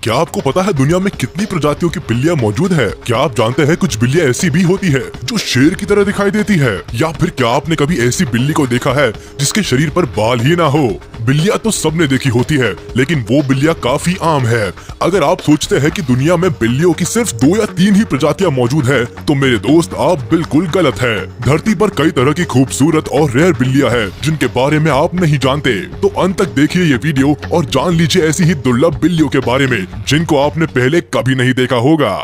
क्या आपको पता है दुनिया में कितनी प्रजातियों की बिल्लियां मौजूद है? क्या आप जानते हैं कुछ बिल्लियां ऐसी भी होती है जो शेर की तरह दिखाई देती है? या फिर क्या आपने कभी ऐसी बिल्ली को देखा है जिसके शरीर पर बाल ही ना हो? बिल्लियां तो सबने देखी होती है, लेकिन वो बिल्लियां काफी आम है। अगर आप सोचते हैं कि दुनिया में बिल्लियों की सिर्फ 2 या 3 ही प्रजातियां मौजूद है, तो मेरे दोस्त आप बिल्कुल गलत है। धरती पर कई तरह की खूबसूरत और रेयर बिल्लियां हैं जिनके बारे में आप नहीं जानते। तो अंत तक देखिए ये वीडियो और जान लीजिए ऐसी ही दुर्लभ बिल्लियों के बारे में जिनको आपने पहले कभी नहीं देखा होगा।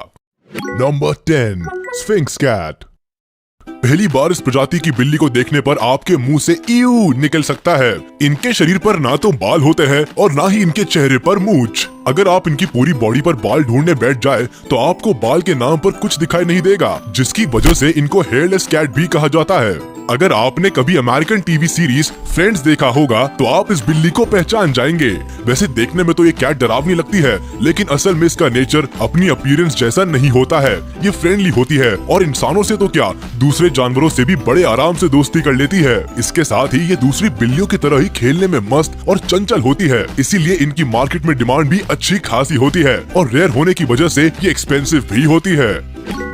Number 10, sphynx cat. पहली बार इस प्रजाति की बिल्ली को देखने पर आपके मुंह से ईऊ निकल सकता है। इनके शरीर पर ना तो बाल होते हैं और ना ही इनके चेहरे पर मूंछ। अगर आप इनकी पूरी बॉडी पर बाल ढूंढने बैठ जाए तो आपको बाल के नाम पर कुछ दिखाई नहीं देगा, जिसकी वजह से इनको हेयरलेस कैट भी कहा जाता है। अगर आपने कभी अमेरिकन टीवी सीरीज फ्रेंड्स देखा होगा तो आप इस बिल्ली को पहचान जाएंगे। वैसे देखने में तो ये कैट डरावनी लगती है, लेकिन असल में इसका नेचर अपनी अपीयरेंस जैसा नहीं होता है। ये फ्रेंडली होती है और इंसानों से तो क्या, दूसरे जानवरों से भी बड़े आराम से दोस्ती कर लेती है। इसके साथ ही ये दूसरी बिल्लियों की तरह ही खेलने में मस्त और चंचल होती है, इसीलिए इनकी मार्केट में डिमांड भी अच्छी खासी होती है और रेयर होने की वजह से ये एक्सपेंसिव भी होती है।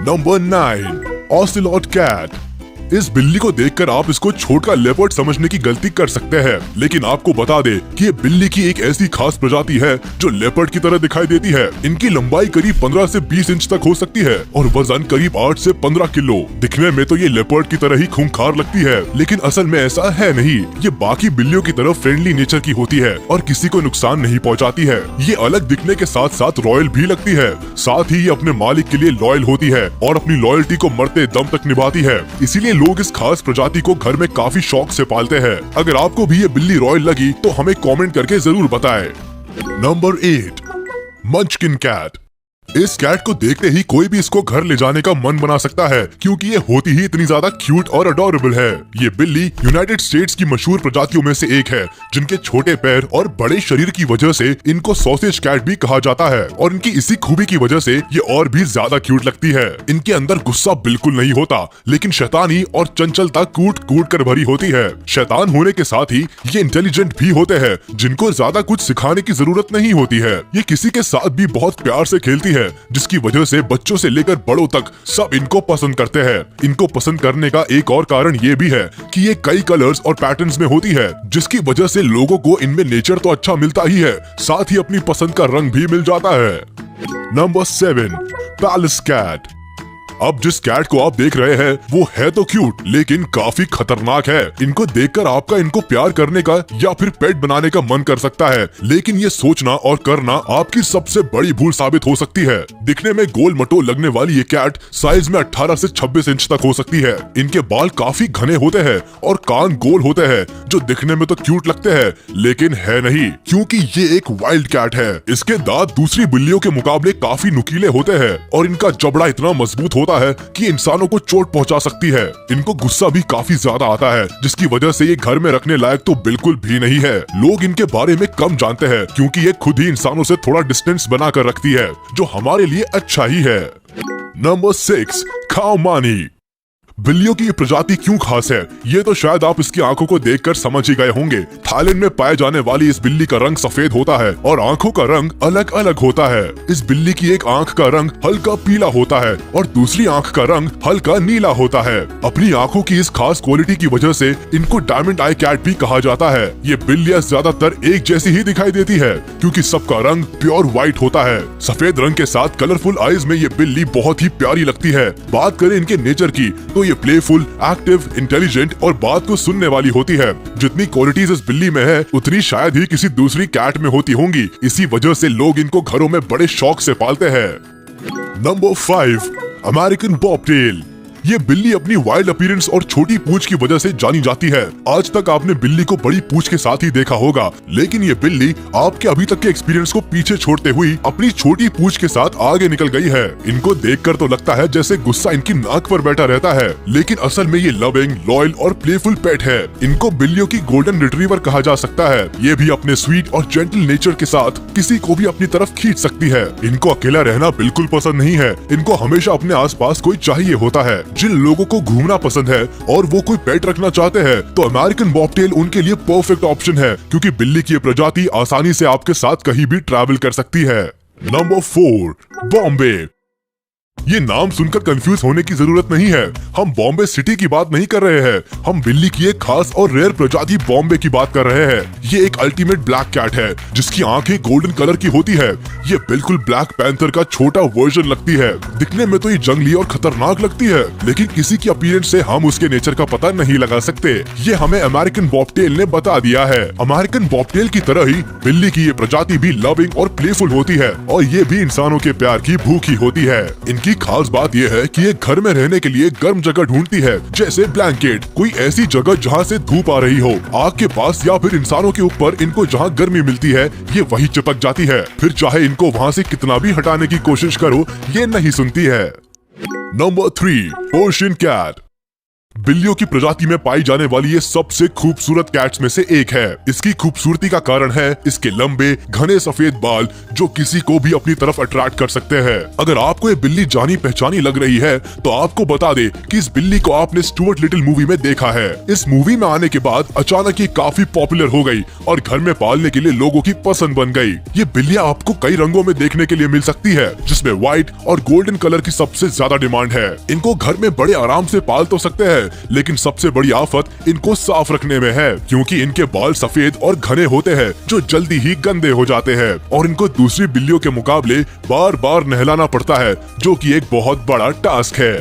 Number 9, ocelot cat. इस बिल्ली को देखकर आप इसको छोटा लेपर्ड समझने की गलती कर सकते हैं, लेकिन आपको बता दे कि ये बिल्ली की एक ऐसी खास प्रजाति है जो लेपर्ड की तरह दिखाई देती है। इनकी लंबाई करीब 15 से 20 इंच तक हो सकती है और वजन करीब 8 से 15 किलो। दिखने में तो ये लेपर्ड की तरह ही खूंखार लगती है, लेकिन असल में ऐसा है नहीं। ये बाकी बिल्लियों की तरह फ्रेंडली नेचर की होती है और किसी को नुकसान नहीं पहुँचाती है। ये अलग दिखने के साथ साथ रॉयल भी लगती है। साथ ही ये अपने मालिक के लिए लॉयल होती है और अपनी लॉयल्टी को मरते दम तक निभाती है। इसीलिए लोग इस खास प्रजाति को घर में काफी शौक से पालते हैं। अगर आपको भी ये बिल्ली रॉयल लगी तो हमें कमेंट करके जरूर बताएं। Number 8, munchkin cat. इस कैट को देखते ही कोई भी इसको घर ले जाने का मन बना सकता है, क्योंकि ये होती ही इतनी ज्यादा क्यूट और अडोरेबल है। ये बिल्ली यूनाइटेड स्टेट्स की मशहूर प्रजातियों में से एक है, जिनके छोटे पैर और बड़े शरीर की वजह से इनको सॉसेज कैट भी कहा जाता है और इनकी इसी खूबी की वजह से ये और भी ज्यादा क्यूट लगती है। इनके अंदर गुस्सा बिल्कुल नहीं होता, लेकिन शैतानी और चंचलता कूट कूट कर भरी होती है। शैतान होने के साथ ही ये इंटेलिजेंट भी होते हैं, जिनको ज्यादा कुछ सिखाने की जरूरत नहीं होती है। ये किसी के साथ भी बहुत प्यार से खेलती है, जिसकी वजह से बच्चों से लेकर बड़ों तक सब इनको पसंद करते हैं। इनको पसंद करने का एक और कारण ये भी है कि ये कई कलर्स और पैटर्न्स में होती है, जिसकी वजह से लोगों को इनमें नेचर तो अच्छा मिलता ही है, साथ ही अपनी पसंद का रंग भी मिल जाता है। Number 7, Pallas cat. अब जिस कैट को आप देख रहे हैं वो है तो क्यूट, लेकिन काफी खतरनाक है। इनको देखकर आपका इनको प्यार करने का या फिर पेट बनाने का मन कर सकता है, लेकिन ये सोचना और करना आपकी सबसे बड़ी भूल साबित हो सकती है। दिखने में गोल मटोल लगने वाली ये कैट साइज में 18 से 26 इंच तक हो सकती है। इनके बाल काफी घने होते हैं और कान गोल होते हैं, जो दिखने में तो क्यूट लगते हैं, लेकिन है नहीं, क्योंकि ये एक वाइल्ड कैट है। इसके दांत दूसरी बिल्लियों के मुकाबले काफी नुकीले होते हैं और इनका जबड़ा इतना मजबूत होता है कि इंसानों को चोट पहुंचा सकती है। इनको गुस्सा भी काफी ज्यादा आता है, जिसकी वजह से ये घर में रखने लायक तो बिल्कुल भी नहीं है। लोग इनके बारे में कम जानते हैं, क्योंकि ये खुद ही इंसानों से थोड़ा डिस्टेंस बना कर रखती है, जो हमारे लिए अच्छा ही है। नंबर 6, खाओ मानी। बिल्लियों की ये प्रजाति क्यों खास है, ये तो शायद आप इसकी आंखों को देखकर समझ ही गए होंगे। थाईलैंड में पाए जाने वाली इस बिल्ली का रंग सफेद होता है और आंखों का रंग अलग अलग होता है। इस बिल्ली की एक आंख का रंग हल्का पीला होता है और दूसरी आंख का रंग हल्का नीला होता है। अपनी आंखों की इस खास क्वालिटी की वजह से इनको डायमंड आई कैट भी कहा जाता है। ये बिल्लियां ज्यादातर एक जैसी ही दिखाई देती है, क्योंकि सबका रंग प्योर व्हाइट होता है। सफेद रंग के साथ कलरफुल आईज में ये बिल्ली बहुत ही प्यारी लगती है। बात करें इनके नेचर की तो ये प्लेफुल, एक्टिव, इंटेलिजेंट और बात को सुनने वाली होती है। जितनी क्वालिटीज इस बिल्ली में है उतनी शायद ही किसी दूसरी कैट में होती होंगी। इसी वजह से लोग इनको घरों में बड़े शौक से पालते हैं। Number 5, American bobtail. ये बिल्ली अपनी वाइल्ड अपीयरेंस और छोटी पूंछ की वजह से जानी जाती है। आज तक आपने बिल्ली को बड़ी पूंछ के साथ ही देखा होगा, लेकिन ये बिल्ली आपके अभी तक के एक्सपीरियंस को पीछे छोड़ते हुई अपनी छोटी पूंछ के साथ आगे निकल गई है। इनको देखकर तो लगता है जैसे गुस्सा इनकी नाक पर बैठा रहता है, लेकिन असल में ये लविंग, लॉयल और प्लेफुल पेट है। इनको बिल्लियों की गोल्डन रिट्रीवर कहा जा सकता है। ये भी अपने स्वीट और जेंटल नेचर के साथ किसी को भी अपनी तरफ खींच सकती है। इनको अकेला रहना बिल्कुल पसंद नहीं है। इनको हमेशा अपने आसपास कोई चाहिए होता है। जिन लोगों को घूमना पसंद है और वो कोई पेट रखना चाहते हैं तो अमेरिकन बॉबटेल उनके लिए परफेक्ट ऑप्शन है, क्योंकि बिल्ली की ये प्रजाति आसानी से आपके साथ कहीं भी ट्रैवल कर सकती है। नंबर 4, बॉम्बे। ये नाम सुनकर कंफ्यूज होने की जरूरत नहीं है। हम बॉम्बे सिटी की बात नहीं कर रहे हैं, हम बिल्ली की एक खास और रेयर प्रजाति बॉम्बे की बात कर रहे हैं। ये एक अल्टीमेट ब्लैक कैट है जिसकी आंखें गोल्डन कलर की होती है। ये बिल्कुल ब्लैक पैंथर का छोटा वर्जन लगती है। दिखने में तो ये जंगली और खतरनाक लगती है, लेकिन किसी की अपीयरेंस से हम उसके नेचर का पता नहीं लगा सकते। ये हमें अमेरिकन बॉबटेल ने बता दिया है। अमेरिकन बॉबटेल की तरह ही बिल्ली की ये प्रजाति भी लविंग और प्लेफुल होती है और ये भी इंसानों के प्यार की भूखी होती है। इनकी खास बात यह है कि ये घर में रहने के लिए गर्म जगह ढूंढती है, जैसे ब्लैंकेट, कोई ऐसी जगह जहाँ से धूप आ रही हो, आग के पास या फिर इंसानों के ऊपर। इनको जहाँ गर्मी मिलती है ये वही चिपक जाती है, फिर चाहे इनको वहाँ से कितना भी हटाने की कोशिश करो ये नहीं सुनती है। Number 3, Persian cat. बिल्लियों की प्रजाति में पाई जाने वाली ये सबसे खूबसूरत कैट्स में से एक है। इसकी खूबसूरती का कारण है इसके लंबे घने सफेद बाल जो किसी को भी अपनी तरफ अट्रैक्ट कर सकते हैं। अगर आपको ये बिल्ली जानी पहचानी लग रही है तो आपको बता दे कि इस बिल्ली को आपने स्टुअर्ट लिटिल मूवी में देखा है। इस मूवी में आने के बाद अचानक ये काफी पॉपुलर हो गई और घर में पालने के लिए लोगों की पसंद बन गई। ये बिल्लियां आपको कई रंगों में देखने के लिए मिल सकती है, जिसमें व्हाइट और गोल्डन कलर की सबसे ज्यादा डिमांड है। इनको घर में बड़े आराम से पाल तो सकते हैं, लेकिन सबसे बड़ी आफत इनको साफ रखने में है, क्योंकि इनके बाल सफेद और घने होते हैं जो जल्दी ही गंदे हो जाते हैं और इनको दूसरी बिल्लियों के मुकाबले बार बार नहलाना पड़ता है, जो कि एक बहुत बड़ा टास्क है।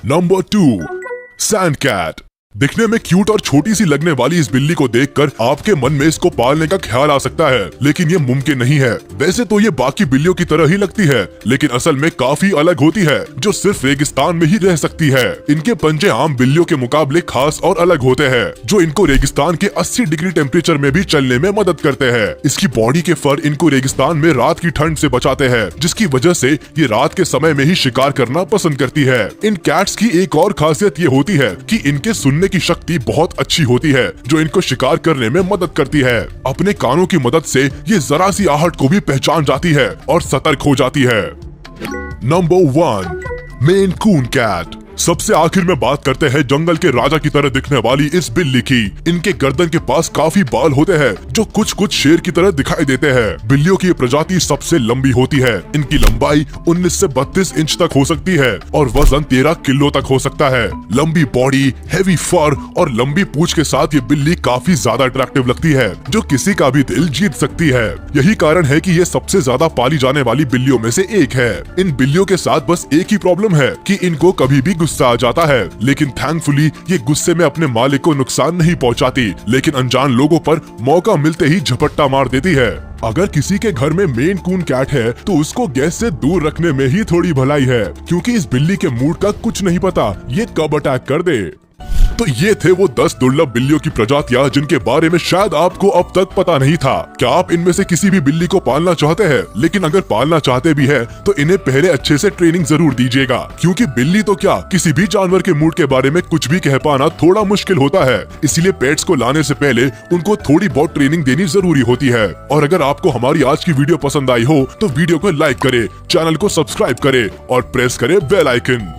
Number 2, sand cat. दिखने में क्यूट और छोटी सी लगने वाली इस बिल्ली को देखकर आपके मन में इसको पालने का ख्याल आ सकता है, लेकिन ये मुमकिन नहीं है। वैसे तो ये बाकी बिल्लियों की तरह ही लगती है, लेकिन असल में काफी अलग होती है, जो सिर्फ रेगिस्तान में ही रह सकती है। इनके पंजे आम बिल्लियों के मुकाबले खास और अलग होते हैं, जो इनको रेगिस्तान के 80 डिग्री टेम्परेचर में भी चलने में मदद करते हैं। इसकी बॉडी के फर इनको रेगिस्तान में रात की ठंड से बचाते हैं, जिसकी वजह से ये रात के समय में ही शिकार करना पसंद करती है। इन कैट्स की एक और खासियत ये होती है कि इनके सुनने की शक्ति बहुत अच्छी होती है, जो इनको शिकार करने में मदद करती है। अपने कानों की मदद से ये जरा सी आहट को भी पहचान जाती है और सतर्क हो जाती है। नंबर 1, मेन कून कैट। सबसे आखिर में बात करते हैं जंगल के राजा की तरह दिखने वाली इस बिल्ली की। इनके गर्दन के पास काफी बाल होते हैं जो कुछ कुछ शेर की तरह दिखाई देते हैं। बिल्लियों की प्रजाति सबसे लंबी होती है। इनकी लंबाई 19 से 32 इंच तक हो सकती है और वजन 13 किलो तक हो सकता है। लंबी बॉडी, हैवी फर और लंबी पूंछ के साथ ये बिल्ली काफी ज्यादा अट्रैक्टिव लगती है, जो किसी का भी दिल जीत सकती है। यही कारण है कि ये सबसे ज्यादा पाली जाने वाली बिल्लियों में से एक है। इन बिल्लियों के साथ बस एक ही प्रॉब्लम है कि इनको कभी भी गुस्सा आ जाता है, लेकिन थैंकफुली ये गुस्से में अपने मालिक को नुकसान नहीं पहुंचाती, लेकिन अनजान लोगों पर मौका मिलते ही झपट्टा मार देती है। अगर किसी के घर में मेन कून कैट है तो उसको गैस से दूर रखने में ही थोड़ी भलाई है, क्योंकि इस बिल्ली के मूड का कुछ नहीं पता ये कब अटैक कर दे। तो ये थे वो 10 दुर्लभ बिल्लियों की प्रजातियां जिनके बारे में शायद आपको अब तक पता नहीं था। क्या आप इनमें से किसी भी बिल्ली को पालना चाहते हैं? लेकिन अगर पालना चाहते भी हैं तो इन्हें पहले अच्छे से ट्रेनिंग जरूर दीजिएगा, क्योंकि बिल्ली तो क्या किसी भी जानवर के मूड के बारे में कुछ भी कह पाना थोड़ा मुश्किल होता है। इसलिए पेट्स को लाने से पहले उनको थोड़ी बहुत ट्रेनिंग देनी जरूरी होती है। और अगर आपको हमारी आज की वीडियो पसंद आई हो तो वीडियो को लाइक करे, चैनल को सब्सक्राइब करे और प्रेस करे बेल आइकन।